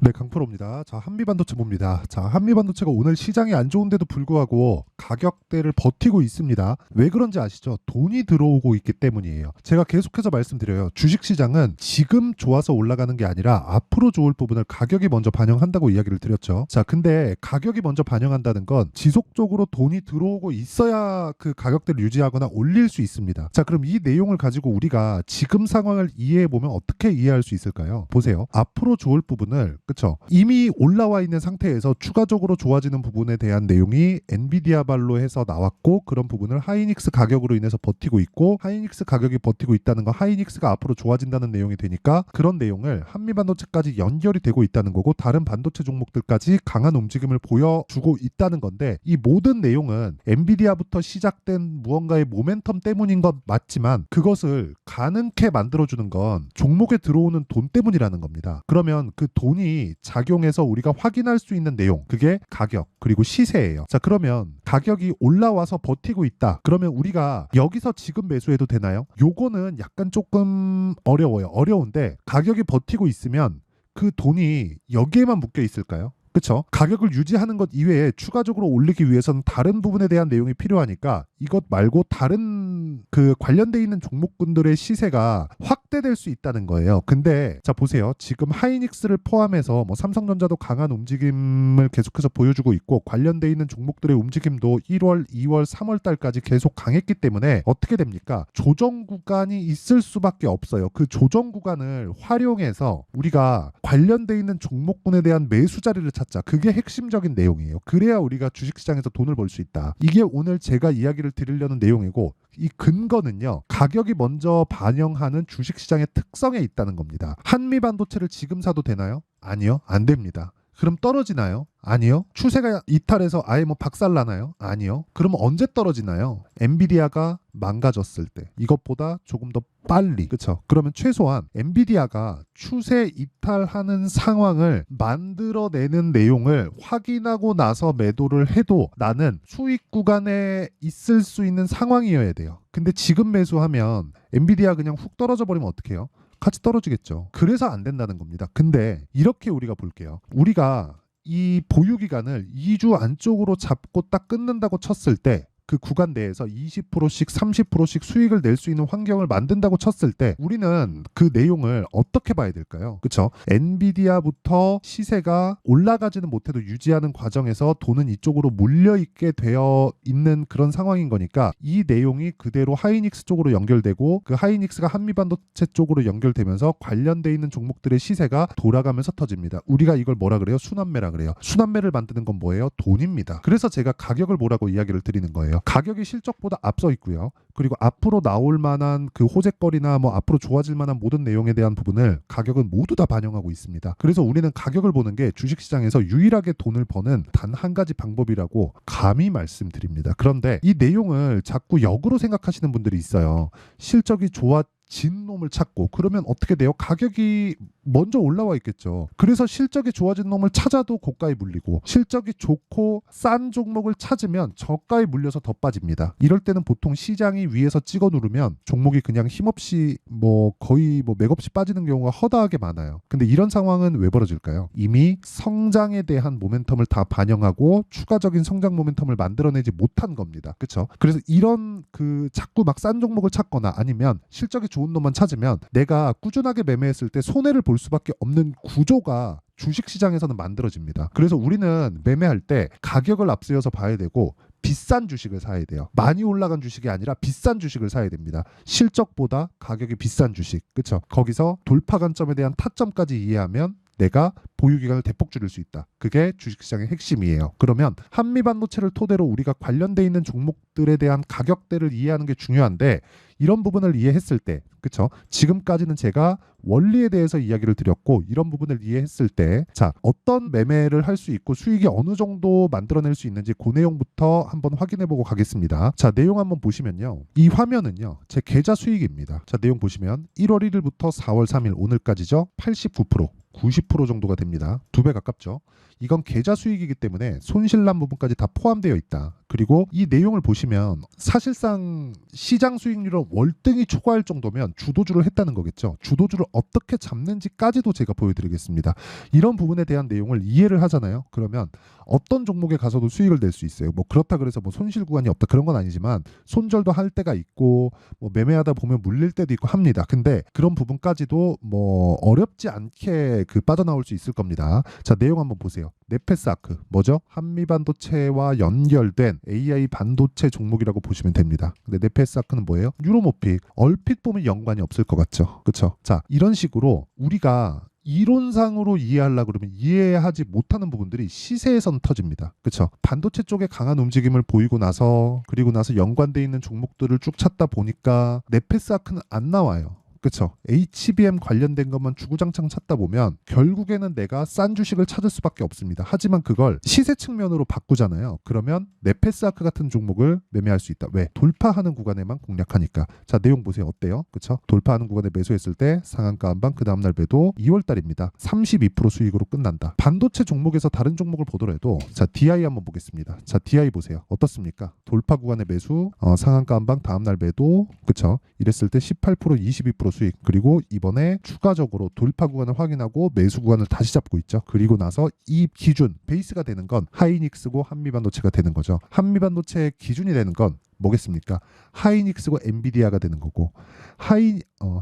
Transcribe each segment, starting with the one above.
네, 강프로입니다. 자, 한미반도체 봅니다. 자, 한미반도체가 오늘 시장이 안 좋은데도 불구하고 가격대를 버티고 있습니다. 왜 그런지 아시죠? 돈이 들어오고 있기 때문이에요. 제가 계속해서 말씀드려요. 주식시장은 지금 좋아서 올라가는 게 아니라 앞으로 좋을 부분을 가격이 먼저 반영한다고 이야기를 드렸죠. 자, 근데 가격이 먼저 반영한다는 건 지속적으로 돈이 들어오고 있어야 그 가격대를 유지하거나 올릴 수 있습니다. 자, 그럼 이 내용을 가지고 우리가 지금 상황을 이해해보면 어떻게 이해할 수 있을까요? 보세요. 앞으로 좋을 부분을 그쵸? 이미 올라와 있는 상태에서 추가적으로 좋아지는 부분에 대한 내용이 엔비디아 발로 해서 나왔고, 그런 부분을 하이닉스 가격으로 인해서 버티고 있고, 하이닉스 가격이 버티고 있다는 건 하이닉스가 앞으로 좋아진다는 내용이 되니까 그런 내용을 한미반도체까지 연결이 되고 있다는 거고, 다른 반도체 종목들까지 강한 움직임을 보여주고 있다는 건데, 이 모든 내용은 엔비디아부터 시작된 무언가의 모멘텀 때문인 건 맞지만 그것을 가능케 만들어주는 건 종목에 들어오는 돈 때문이라는 겁니다. 그러면 그 돈이 작용해서 우리가 확인할 수 있는 내용, 그게 가격 그리고 시세예요. 자, 그러면 가격이 올라와서 버티고 있다. 그러면 우리가 여기서 지금 매수해도 되나요? 요거는 약간 조금 어려워요. 어려운데 가격이 버티고 있으면 그 돈이 여기에만 묶여 있을까요? 그렇죠? 가격을 유지하는 것 이외에 추가적으로 올리기 위해서는 다른 부분에 대한 내용이 필요하니까 이것 말고 다른 그 관련돼 있는 종목군들의 시세가 확대될 수 있다는 거예요. 근데 자, 보세요. 지금 하이닉스를 포함해서 뭐 삼성전자도 강한 움직임을 계속해서 보여주고 있고, 관련돼 있는 종목들의 움직임도 1월, 2월, 3월 달까지 계속 강했기 때문에 어떻게 됩니까? 조정 구간이 있을 수밖에 없어요. 그 조정 구간을 활용해서 우리가 관련돼 있는 종목군에 대한 매수 자리를 찾자. 그게 핵심적인 내용이에요. 그래야 우리가 주식시장에서 돈을 벌 수 있다. 이게 오늘 제가 이야기를 드리려는 내용이고, 이 근거는요, 가격이 먼저 반영하는 주식시장의 특성에 있다는 겁니다. 한미반도체를 지금 사도 되나요? 아니요, 안 됩니다. 그럼 떨어지나요? 아니요. 추세가 이탈해서 아예 뭐 박살나나요? 아니요. 그럼 언제 떨어지나요? 엔비디아가 망가졌을 때, 이것보다 조금 더 빨리. 그쵸? 그러면 최소한 엔비디아가 추세 이탈하는 상황을 만들어내는 내용을 확인하고 나서 매도를 해도 나는 수익 구간에 있을 수 있는 상황이어야 돼요. 근데 지금 매수하면 엔비디아 그냥 훅 떨어져 버리면 어떡해요? 같이 떨어지겠죠. 그래서 안 된다는 겁니다. 근데 이렇게 우리가 볼게요. 우리가 이 보유 기간을 2주 안쪽으로 잡고 딱 끊는다고 쳤을 때, 그 구간 내에서 20%씩 30%씩 수익을 낼 수 있는 환경을 만든다고 쳤을 때 우리는 그 내용을 어떻게 봐야 될까요? 그쵸? 엔비디아부터 시세가 올라가지는 못해도 유지하는 과정에서 돈은 이쪽으로 몰려있게 되어 있는 그런 상황인 거니까, 이 내용이 그대로 하이닉스 쪽으로 연결되고, 그 하이닉스가 한미반도체 쪽으로 연결되면서 관련돼 있는 종목들의 시세가 돌아가면서 터집니다. 우리가 이걸 뭐라 그래요? 순환매라 그래요. 순환매를 만드는 건 뭐예요? 돈입니다. 그래서 제가 가격을 뭐라고 이야기를 드리는 거예요. 가격이 실적보다 앞서 있고요. 그리고 앞으로 나올 만한 그 호재거리나 뭐 앞으로 좋아질 만한 모든 내용에 대한 부분을 가격은 모두 다 반영하고 있습니다. 그래서 우리는 가격을 보는 게 주식시장에서 유일하게 돈을 버는 단 한 가지 방법이라고 감히 말씀드립니다. 그런데 이 내용을 자꾸 역으로 생각하시는 분들이 있어요. 실적이 좋아진 놈을 찾고, 그러면 어떻게 돼요? 가격이 먼저 올라와 있겠죠. 그래서 실적이 좋아진 놈을 찾아도 고가에 물리고, 실적이 좋고 싼 종목을 찾으면 저가에 물려서 더 빠집니다. 이럴 때는 보통 시장이 위에서 찍어 누르면 종목이 그냥 힘없이 뭐 거의 뭐 맥없이 빠지는 경우가 허다하게 많아요. 근데 이런 상황은 왜 벌어질까요? 이미 성장에 대한 모멘텀을 다 반영하고 추가적인 성장 모멘텀을 만들어내지 못한 겁니다. 그렇죠? 그래서 이런 그 자꾸 막 싼 종목을 찾거나 아니면 실적이 좋은 놈만 찾으면 내가 꾸준하게 매매했을 때 손해를 볼 수밖에 없는 구조가 주식시장에서는 만들어집니다. 그래서 우리는 매매할 때 가격을 앞세워서 봐야 되고, 비싼 주식을 사야 돼요. 많이 올라간 주식이 아니라 비싼 주식을 사야 됩니다. 실적보다 가격이 비싼 주식. 그렇죠? 거기서 돌파 관점에 대한 타점까지 이해하면 내가 보유 기간을 대폭 줄일 수 있다. 그게 주식시장의 핵심이에요. 그러면 한미반도체를 토대로 우리가 관련돼 있는 종목들에 대한 가격대를 이해하는 게 중요한데, 이런 부분을 이해했을 때, 그쵸? 지금까지는 제가 원리에 대해서 이야기를 드렸고, 이런 부분을 이해했을 때, 자, 어떤 매매를 할 수 있고 수익이 어느 정도 만들어낼 수 있는지 그 내용부터 한번 확인해보고 가겠습니다. 자, 내용 한번 보시면요. 이 화면은요, 제 계좌 수익입니다. 자, 내용 보시면 1월 1일부터 4월 3일 오늘까지죠. 89%. 90% 정도가 됩니다. 2배 가깝죠. 이건 계좌 수익이기 때문에 손실난 부분까지 다 포함되어 있다. 그리고 이 내용을 보시면 사실상 시장 수익률을 월등히 초과할 정도면 주도주를 했다는 거겠죠. 주도주를 어떻게 잡는지까지도 제가 보여드리겠습니다. 이런 부분에 대한 내용을 이해를 하잖아요. 그러면 어떤 종목에 가서도 수익을 낼 수 있어요. 뭐 그렇다 그래서 뭐 손실 구간이 없다 그런 건 아니지만 손절도 할 때가 있고 뭐 매매하다 보면 물릴 때도 있고 합니다. 근데 그런 부분까지도 뭐 어렵지 않게 그 빠져나올 수 있을 겁니다. 자, 내용 한번 보세요. 네페스아크 뭐죠? 한미반도체와 연결된 AI 반도체 종목이라고 보시면 됩니다. 근데 네페스아크는 뭐예요? 유로모픽. 얼핏 보면 연관이 없을 것 같죠. 그렇죠? 자, 이런 식으로 우리가 이론상으로 이해하려고 그러면 이해하지 못하는 부분들이 시세에선 터집니다. 그렇죠? 반도체 쪽에 강한 움직임을 보이고 나서 그리고 나서 연관돼 있는 종목들을 쭉 찾다 보니까 네페스아크는 안 나와요. 그렇죠. HBM 관련된 것만 주구장창 찾다 보면 결국에는 내가 싼 주식을 찾을 수밖에 없습니다. 하지만 그걸 시세 측면으로 바꾸잖아요. 그러면 네페스아크 같은 종목을 매매할 수 있다. 왜? 돌파하는 구간에만 공략하니까. 자, 내용 보세요. 어때요? 그렇죠? 돌파하는 구간에 매수했을 때 상한가 한 방 그 다음날 매도 2월 달입니다. 32% 수익으로 끝난다. 반도체 종목에서 다른 종목을 보더라도 자, DI 한번 보겠습니다. 자, DI 보세요. 어떻습니까? 돌파 구간에 매수, 상한가 한 방 다음날 매도, 그렇죠? 이랬을 때 18% 22% 수익. 그리고 이번에 추가적으로 돌파 구간을 확인하고 매수 구간을 다시 잡고 있죠. 그리고 나서 이 기준 베이스가 되는 건 하이닉스고 한미반도체가 되는 거죠. 한미반도체의 기준이 되는 건 뭐겠습니까? 하이닉스고 엔비디아가 되는 거고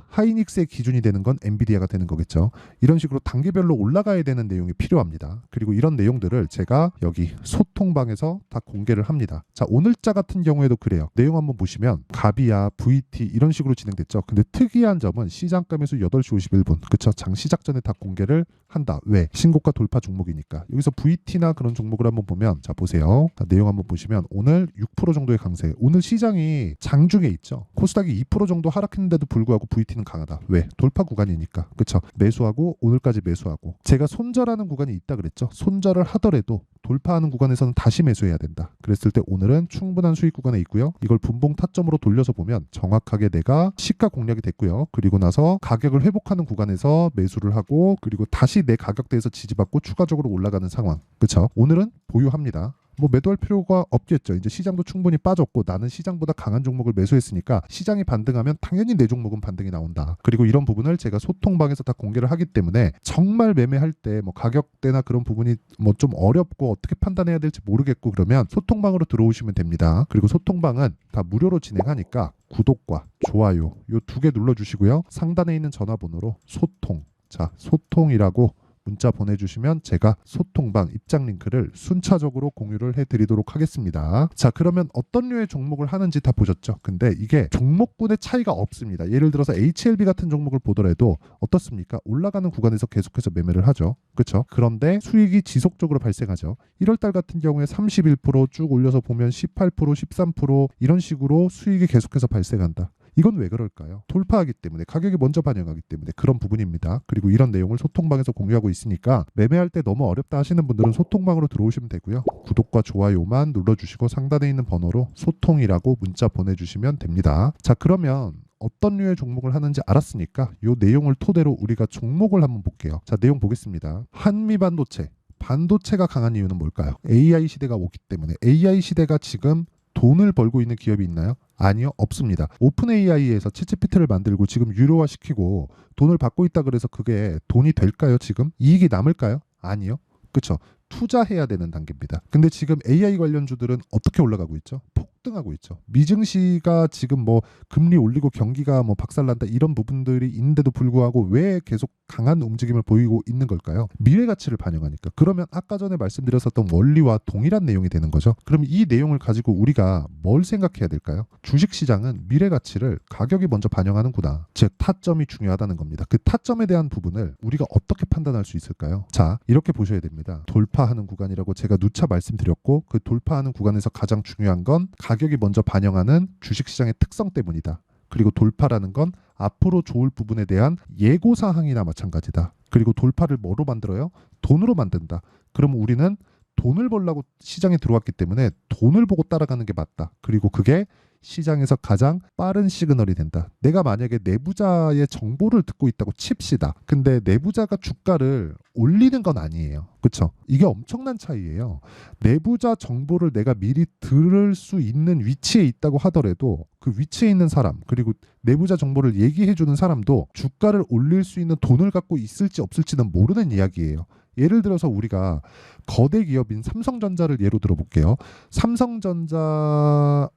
하이닉스의 기준이 되는 건 엔비디아가 되는 거겠죠. 이런 식으로 단계별로 올라가야 되는 내용이 필요합니다. 그리고 이런 내용들을 제가 여기 소통방에서 다 공개를 합니다. 자, 오늘자 같은 경우에도 그래요. 내용 한번 보시면 가비아, VT 이런 식으로 진행됐죠. 근데 특이한 점은 시장가 매수 8시 51분 그쵸? 장 시작 전에 다 공개를 한다. 왜? 신고가 돌파 종목이니까. 여기서 VT나 그런 종목을 한번 보면 자, 보세요. 자, 내용 한번 보시면 오늘 6% 정도의 강세. 오늘 시장이 장중에 있죠. 코스닥이 2% 정도 하락했는데도 불구하고 VT는 강하다. 왜? 돌파 구간이니까. 그렇죠? 매수하고 오늘까지 매수하고. 제가 손절하는 구간이 있다 그랬죠. 손절을 하더라도 돌파하는 구간에서는 다시 매수해야 된다. 그랬을 때 오늘은 충분한 수익 구간에 있고요. 이걸 분봉 타점으로 돌려서 보면 정확하게 내가 시가 공략이 됐고요. 그리고 나서 가격을 회복하는 구간에서 매수를 하고 그리고 다시 내 가격대에서 지지받고 추가적으로 올라가는 상황. 그렇죠? 오늘은 보유합니다. 뭐 매도할 필요가 없겠죠. 이제 시장도 충분히 빠졌고 나는 시장보다 강한 종목을 매수했으니까 시장이 반등하면 당연히 내 종목은 반등이 나온다. 그리고 이런 부분을 제가 소통방에서 다 공개를 하기 때문에 정말 매매할 때 뭐 가격대나 그런 부분이 뭐 좀 어렵고 어떻게 판단해야 될지 모르겠고 그러면 소통방으로 들어오시면 됩니다. 그리고 소통방은 다 무료로 진행하니까 구독과 좋아요 요 2개 눌러주시고요. 상단에 있는 전화번호로 소통 자 소통이라고 문자 보내주시면 제가 소통방 입장 링크를 순차적으로 공유를 해드리도록 하겠습니다. 자, 그러면 어떤 류의 종목을 하는지 다 보셨죠? 근데 이게 종목군의 차이가 없습니다. 예를 들어서 HLB 같은 종목을 보더라도 어떻습니까? 올라가는 구간에서 계속해서 매매를 하죠. 그렇죠? 그런데 수익이 지속적으로 발생하죠. 1월달 같은 경우에 31%쭉 올려서 보면 18%, 13% 이런 식으로 수익이 계속해서 발생한다. 이건 왜 그럴까요? 돌파하기 때문에 가격이 먼저 반영하기 때문에 그런 부분입니다. 그리고 이런 내용을 소통방에서 공유하고 있으니까 매매할 때 너무 어렵다 하시는 분들은 소통방으로 들어오시면 되고요. 구독과 좋아요만 눌러주시고 상단에 있는 번호로 소통이라고 문자 보내주시면 됩니다. 자, 그러면 어떤 류의 종목을 하는지 알았으니까 이 내용을 토대로 우리가 종목을 한번 볼게요. 자, 내용 보겠습니다. 한미반도체 반도체가 강한 이유는 뭘까요? AI 시대가 오기 때문에 AI 시대가 지금 돈을 벌고 있는 기업이 있나요? 아니요, 없습니다. 오픈 AI에서 챗GPT를 만들고 지금 유료화시키고 돈을 받고 있다 그래서 그게 돈이 될까요? 지금 이익이 남을까요? 아니요. 그렇죠. 투자해야 되는 단계입니다. 근데 지금 AI 관련주들은 어떻게 올라가고 있죠? 폭등하고 있죠. 미증시가 지금 뭐 금리 올리고 경기가 뭐 박살난다 이런 부분들이 있는데도 불구하고 왜 계속 강한 움직임을 보이고 있는 걸까요? 미래 가치를 반영하니까. 그러면 아까 전에 말씀드렸었던 원리와 동일한 내용이 되는 거죠. 그럼 이 내용을 가지고 우리가 뭘 생각해야 될까요? 주식시장은 미래 가치를 가격이 먼저 반영하는구나. 즉 타점이 중요하다는 겁니다. 그 타점에 대한 부분을 우리가 어떻게 판단할 수 있을까요? 자, 이렇게 보셔야 됩니다. 돌파하는 구간이라고 제가 누차 말씀드렸고 그 돌파하는 구간에서 가장 중요한 건 가격이 먼저 반영하는 주식시장의 특성 때문이다. 그리고 돌파라는 건 앞으로 좋을 부분에 대한 예고사항이나 마찬가지다. 그리고 돌파를 뭐로 만들어요? 돈으로 만든다. 그럼 우리는 돈을 벌려고 시장에 들어왔기 때문에 돈을 보고 따라가는 게 맞다. 그리고 그게 시장에서 가장 빠른 시그널이 된다. 내가 만약에 내부자의 정보를 듣고 있다고 칩시다. 근데 내부자가 주가를 올리는 건 아니에요. 그렇죠? 이게 엄청난 차이예요. 내부자 정보를 내가 미리 들을 수 있는 위치에 있다고 하더라도 그 위치에 있는 사람, 그리고 내부자 정보를 얘기해 주는 사람도 주가를 올릴 수 있는 돈을 갖고 있을지 없을지는 모르는 이야기예요. 예를 들어서 우리가 거대 기업인 삼성전자를 예로 들어볼게요. 삼성전자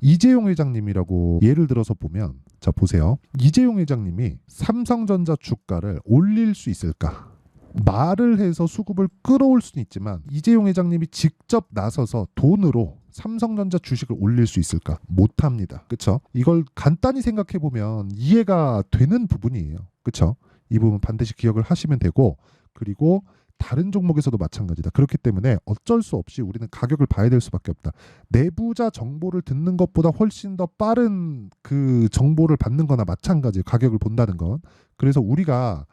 이재용 회장님이라고 예를 들어서 보면, 자 보세요. 이재용 회장님이 삼성전자 주가를 올릴 수 있을까? 말을 해서 수급을 끌어올 수는 있지만 이재용 회장님이 직접 나서서 돈으로 삼성전자 주식을 올릴 수 있을까? 못합니다. 그렇죠? 이걸 간단히 생각해 보면 이해가 되는 부분이에요. 그렇죠? 이 부분 반드시 기억을 하시면 되고, 그리고 다른 종목에서도 마찬가지다. 그렇기 때문에 어쩔 수 없이 우리는 가격을 봐야 될 수밖에 없다. 내부자 정보를 듣는 것보다 훨씬 더 빠른 그 정보를 받는 거나 마찬가지예요. 가격을 본다는 건. 그래서 우리가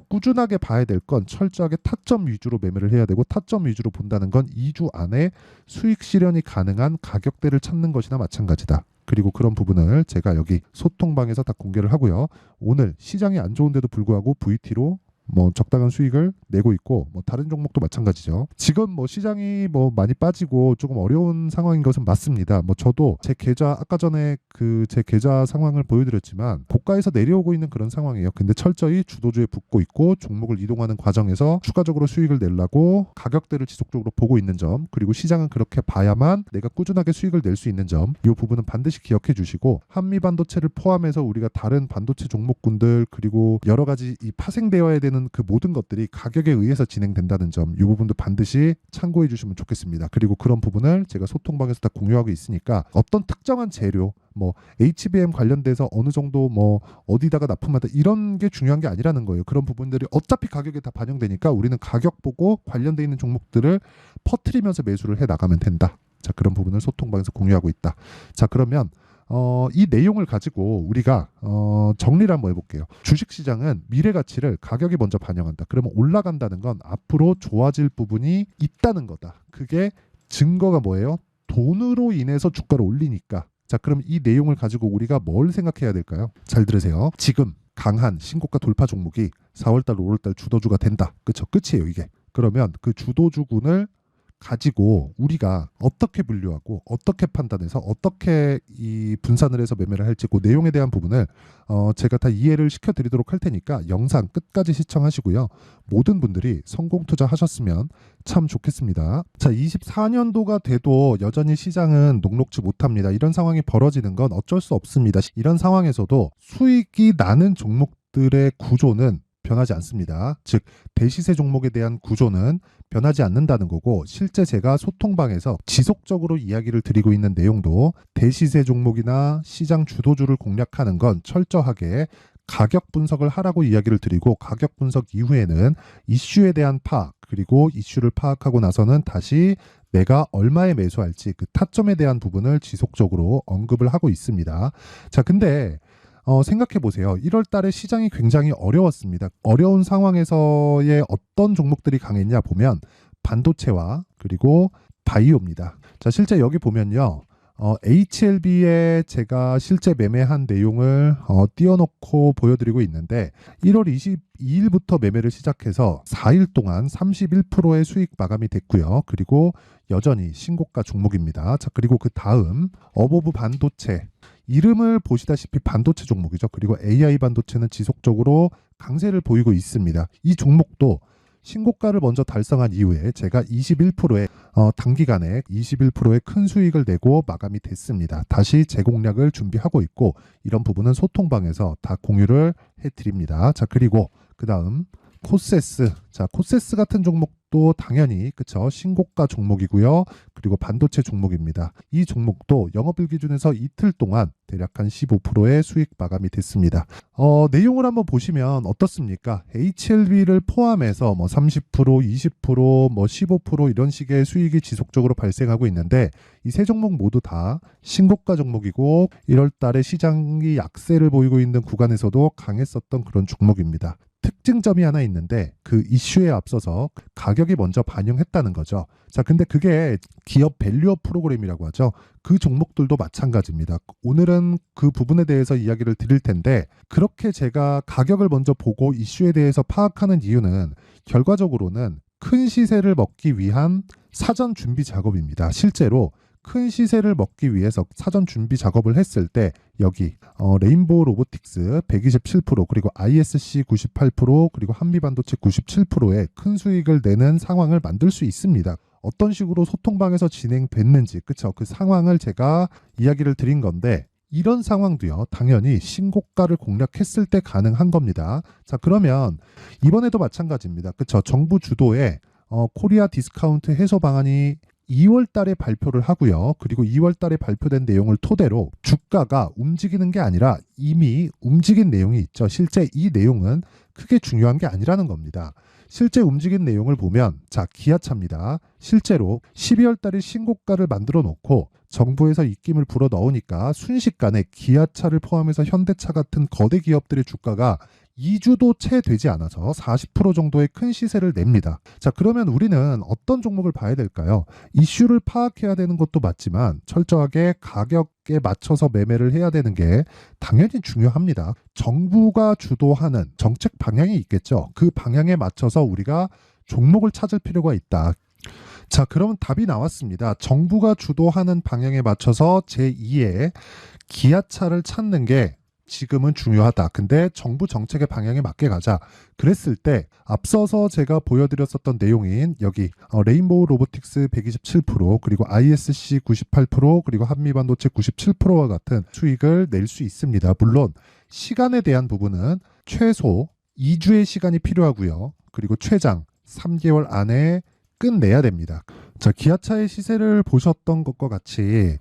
꾸준하게 봐야 될 건 철저하게 타점 위주로 매매를 해야 되고, 타점 위주로 본다는 건 2주 안에 수익 실현이 가능한 가격대를 찾는 것이나 마찬가지다. 그리고 그런 부분을 제가 여기 소통방에서 다 공개를 하고요. 오늘 시장이 안 좋은데도 불구하고 VT로 뭐 적당한 수익을 내고 있고, 뭐 다른 종목도 마찬가지죠. 지금 뭐 시장이 뭐 많이 빠지고 조금 어려운 상황인 것은 맞습니다. 뭐 저도 제 계좌 아까 전에 그 제 계좌 상황을 보여드렸지만 고가에서 내려오고 있는 그런 상황이에요. 근데 철저히 주도주에 붙고 있고 종목을 이동하는 과정에서 추가적으로 수익을 내려고 가격대를 지속적으로 보고 있는 점, 그리고 시장은 그렇게 봐야만 내가 꾸준하게 수익을 낼 수 있는 점, 이 부분은 반드시 기억해 주시고, 한미반도체를 포함해서 우리가 다른 반도체 종목군들, 그리고 여러 가지 이 파생되어야 되는 그 모든 것들이 가격에 의해서 진행된다는 점, 이 부분도 반드시 참고해 주시면 좋겠습니다. 그리고 그런 부분을 제가 소통방에서 다 공유하고 있으니까 어떤 특정한 재료, 뭐 HBM 관련돼서 어느 정도 뭐 어디다가 납품하다 이런 게 중요한 게 아니라는 거예요. 그런 부분들이 어차피 가격에 다 반영되니까 우리는 가격 보고 관련돼 있는 종목들을 퍼트리면서 매수를 해 나가면 된다. 자, 그런 부분을 소통방에서 공유하고 있다. 자, 그러면 이 내용을 가지고 우리가 정리를 한번 해볼게요. 주식시장은 미래 가치를 가격이 먼저 반영한다. 그러면 올라간다는 건 앞으로 좋아질 부분이 있다는 거다. 그게 증거가 뭐예요? 돈으로 인해서 주가를 올리니까. 자, 그럼 이 내용을 가지고 우리가 뭘 생각해야 될까요? 잘 들으세요. 지금 강한 신고가 돌파 종목이 4월달, 5월달 주도주가 된다. 그쵸? 끝이에요, 이게. 그러면 그 주도주군을 가지고 우리가 어떻게 분류하고 어떻게 판단해서 어떻게 이 분산을 해서 매매를 할지, 그 내용에 대한 부분을 제가 다 이해를 시켜드리도록 할 테니까 영상 끝까지 시청하시고요. 모든 분들이 성공 투자하셨으면 참 좋겠습니다. 자, 24년도가 돼도 여전히 시장은 녹록지 못합니다. 이런 상황이 벌어지는 건 어쩔 수 없습니다. 이런 상황에서도 수익이 나는 종목들의 구조는 변하지 않습니다. 즉 대시세 종목에 대한 구조는 변하지 않는다는 거고, 실제 제가 소통방에서 지속적으로 이야기를 드리고 있는 내용도 대시세 종목이나 시장 주도주를 공략하는 건 철저하게 가격 분석을 하라고 이야기를 드리고, 가격 분석 이후에는 이슈에 대한 파악, 그리고 이슈를 파악하고 나서는 다시 내가 얼마에 매수할지 그 타점에 대한 부분을 지속적으로 언급을 하고 있습니다. 자, 근데 생각해 보세요. 1월 달에 시장이 굉장히 어려웠습니다. 어려운 상황에서의 어떤 종목들이 강했냐 보면 반도체와 그리고 바이오입니다. 자, 실제 여기 보면요. HLB에 제가 실제 매매한 내용을 띄워놓고 보여드리고 있는데, 1월 22일부터 매매를 시작해서 4일 동안 31%의 수익 마감이 됐고요. 그리고 여전히 신고가 종목입니다. 자, 그리고 그 다음 어보브 반도체, 이름을 보시다시피 반도체 종목이죠. 그리고 AI 반도체는 지속적으로 강세를 보이고 있습니다. 이 종목도 신고가를 먼저 달성한 이후에 제가 21%의 단기간에 21%의 큰 수익을 내고 마감이 됐습니다. 다시 재공략을 준비하고 있고, 이런 부분은 소통방에서 다 공유를 해드립니다. 자, 그리고 그 다음 코세스. 자, 코세스 같은 종목도 당연히 그쵸, 신고가 종목이고요. 그리고 반도체 종목입니다. 이 종목도 영업일 기준에서 이틀 동안 대략 한 15%의 수익 마감이 됐습니다. 내용을 한번 보시면 어떻습니까? HLB를 포함해서 뭐 30%, 20%, 뭐 15% 이런 식의 수익이 지속적으로 발생하고 있는데, 이 세 종목 모두 다 신고가 종목이고 1월 달에 시장이 약세를 보이고 있는 구간에서도 강했었던 그런 종목입니다. 특징점이 하나 있는데 그 이슈에 앞서서 가격이 먼저 반영했다는 거죠. 자, 근데 그게 기업 밸류업 프로그램이라고 하죠. 그 종목들도 마찬가지입니다. 오늘은 그 부분에 대해서 이야기를 드릴 텐데 그렇게 제가 가격을 먼저 보고 이슈에 대해서 파악하는 이유는 결과적으로는 큰 시세를 먹기 위한 사전 준비 작업입니다. 실제로 큰 시세를 먹기 위해서 사전 준비 작업을 했을 때 여기 레인보우 로보틱스 127% 그리고 ISC 98% 그리고 한미반도체 97%의 큰 수익을 내는 상황을 만들 수 있습니다. 어떤 식으로 소통방에서 진행됐는지 그쵸? 그 상황을 제가 이야기를 드린 건데 이런 상황도요 당연히 신고가를 공략했을 때 가능한 겁니다. 자, 그러면 이번에도 마찬가지입니다. 그쵸? 정부 주도의 코리아 디스카운트 해소 방안이 2월 달에 발표를 하고요. 그리고 2월 달에 발표된 내용을 토대로 주가가 움직이는 게 아니라 이미 움직인 내용이 있죠. 실제 이 내용은 크게 중요한 게 아니라는 겁니다. 실제 움직인 내용을 보면 자, 기아차입니다. 실제로 12월 달에 신고가를 만들어 놓고 정부에서 입김을 불어 넣으니까 순식간에 기아차를 포함해서 현대차 같은 거대 기업들의 주가가 2주도 채 되지 않아서 40% 정도의 큰 시세를 냅니다. 자, 그러면 우리는 어떤 종목을 봐야 될까요? 이슈를 파악해야 되는 것도 맞지만 철저하게 가격에 맞춰서 매매를 해야 되는 게 당연히 중요합니다. 정부가 주도하는 정책 방향이 있겠죠. 그 방향에 맞춰서 우리가 종목을 찾을 필요가 있다. 자, 그러면 답이 나왔습니다. 정부가 주도하는 방향에 맞춰서 제2의 기아차를 찾는 게 지금은 중요하다. 근데 정부 정책의 방향에 맞게 가자. 그랬을 때 앞서서 제가 보여드렸었던 내용인 여기 레인보우 로보틱스 127% 그리고 ISC 98% 그리고 한미반도체 97%와 같은 수익을 낼 수 있습니다. 물론 시간에 대한 부분은 최소 2주의 시간이 필요하고요. 그리고 최장 3개월 안에 끝내야 됩니다. 자, 기아차의 시세를 보셨던 것과 같이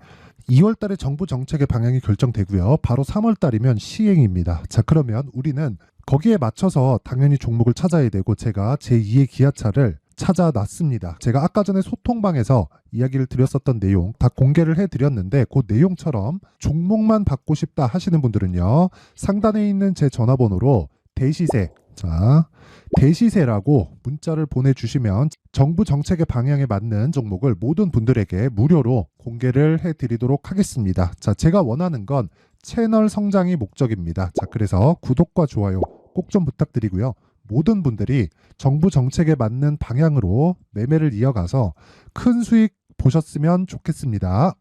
2월 달에 정부 정책의 방향이 결정되고요. 바로 3월 달이면 시행입니다. 자, 그러면 우리는 거기에 맞춰서 당연히 종목을 찾아야 되고 제가 제2의 기아차를 찾아놨습니다. 제가 아까 전에 소통방에서 이야기를 드렸었던 내용 다 공개를 해드렸는데 그 내용처럼 종목만 받고 싶다 하시는 분들은요. 상단에 있는 제 전화번호로 대시세 자, 대시세라고 문자를 보내주시면 정부 정책의 방향에 맞는 종목을 모든 분들에게 무료로 공개를 해드리도록 하겠습니다. 자, 제가 원하는 건 채널 성장이 목적입니다. 자, 그래서 구독과 좋아요 꼭 좀 부탁드리고요. 모든 분들이 정부 정책에 맞는 방향으로 매매를 이어가서 큰 수익 보셨으면 좋겠습니다.